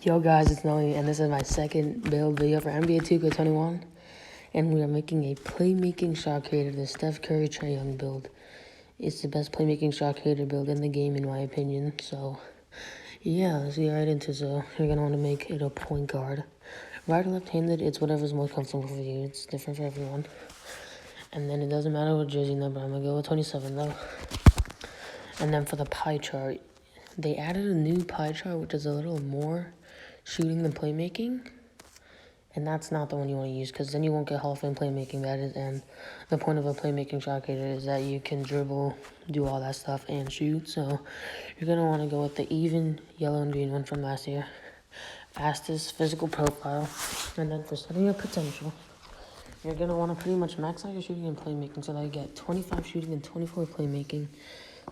Yo guys, it's Nelly, and this is my second build video for NBA 2K21, and we are making a playmaking shot creator, the Steph Curry Trae Young build. It's the best playmaking shot creator build in the game, in my opinion. So, yeah, let's get right into it. So, you're going to want to make it a point guard. Right or left-handed, it's whatever's most comfortable for you. It's different for everyone. And then it doesn't matter what jersey number. I'm going to go with 27, though. And then for the pie chart, they added a new pie chart, which is a little more shooting than playmaking. And that's not the one you want to use, because then you won't get Hall of Fame playmaking. And the point of a playmaking shot creator is that you can dribble, do all that stuff, and shoot. So you're going to want to go with the even yellow and green one from last year. Fastest physical profile. And then for setting your potential, you're going to want to pretty much max out your shooting and playmaking so that you get 25 shooting and 24 playmaking.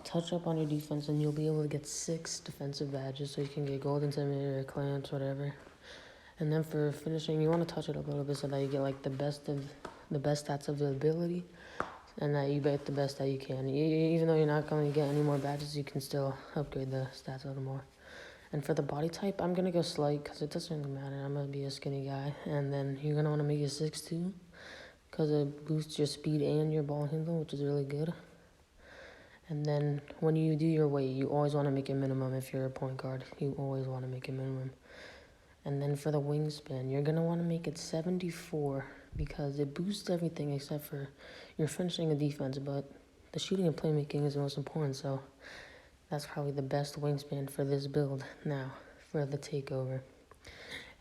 Touch up on your defense, and you'll be able to get 6 defensive badges, so you can get gold intimidator, clamps, whatever. And then for finishing, you want to touch it up a little bit so that you get like the best stats of the ability, and that you get the best that you can. Even though you're not going to get any more badges, you can still upgrade the stats a little more. And for the body type, I'm gonna go slight because it doesn't really matter. I'm gonna be a skinny guy, and then you're gonna want to make it 6'2", because it boosts your speed and your ball handle, which is really good. And then when you do your weight, you always want to make a minimum. If you're a point guard, you always want to make a minimum. And then for the wingspan, you're going to want to make it 74 because it boosts everything except for your finishing and defense. But the shooting and playmaking is the most important, so that's probably the best wingspan for this build. Now, for the takeover.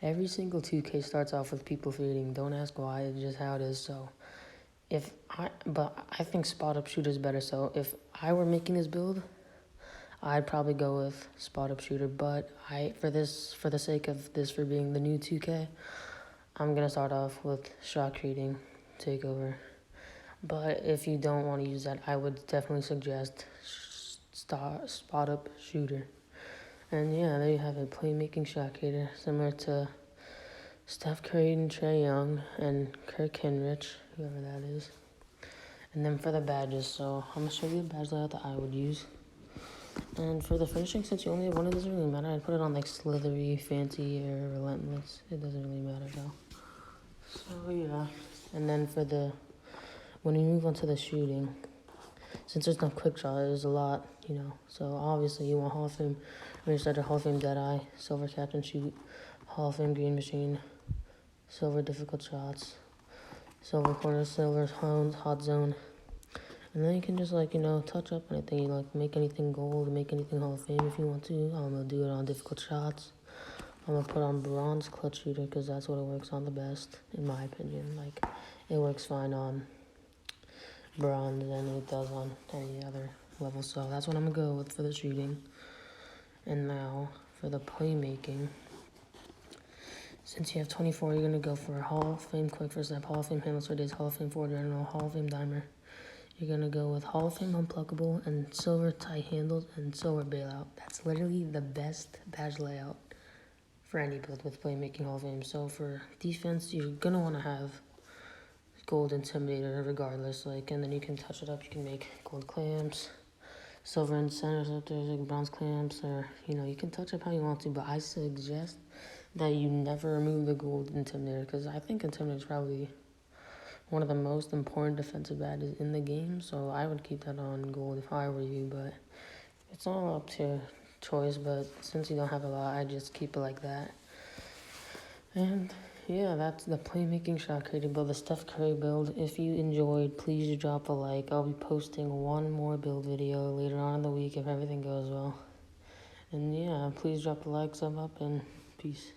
Every single 2K starts off with people fading. Don't ask why, it's just how it is. So I think spot-up shooter is better, so if I were making this build, I'd probably go with spot-up shooter, but for the sake of this for being the new 2K, I'm going to start off with shot creating takeover. But if you don't want to use that, I would definitely suggest spot-up shooter. And yeah, there you have it, playmaking shot creator, similar to Steph Curry and Trae Young and Kirk Henrich, whoever that is. And then for the badges, so I'm going to show you the badge layout that I would use. And for the finishing, since you only have one, it doesn't really matter. I'd put it on like slithery, fancy, or relentless. It doesn't really matter though. So yeah. And then for when you move on to the shooting, since there's no quick shot, there's a lot, So obviously you want Hall of Fame, Range Starter, Hall of Fame Deadeye, Silver Catch and Shoot, Hall of Fame Green Machine, Silver Difficult Shots, Silver Corner, Silver Hot Zone. And then you can just touch up anything. You make anything gold, make anything Hall of Fame if you want to. I'm gonna do it on difficult shots. I'm gonna put on bronze clutch shooter because that's what it works on the best, in my opinion. It works fine on bronze than it does on any other level. So that's what I'm gonna go with for the shooting. And now for the playmaking. Since you have 24, you're gonna go for Hall of Fame quick first step, Hall of Fame handles for days, Hall of Fame forward journal, Hall of Fame dimer. You're going to go with Hall of Fame Unpluckable and Silver Tight Handles and Silver Bailout. That's literally the best badge layout for any build with Playmaking Hall of Fame. So for defense, you're going to want to have Gold Intimidator regardless. And then you can touch it up. You can make gold clamps, silver incentives up there, like bronze clamps, or, you can touch up how you want to. But I suggest that you never remove the gold Intimidator because I think Intimidator is probably one of the most important defensive badges in the game, so I would keep that on gold if I were you, but it's all up to your choice, but since you don't have a lot, I just keep it like that. And yeah, that's the playmaking shot creator build, the Steph Curry build. If you enjoyed, please drop a like. I'll be posting one more build video later on in the week if everything goes well. And yeah, please drop a like, sub up, and peace.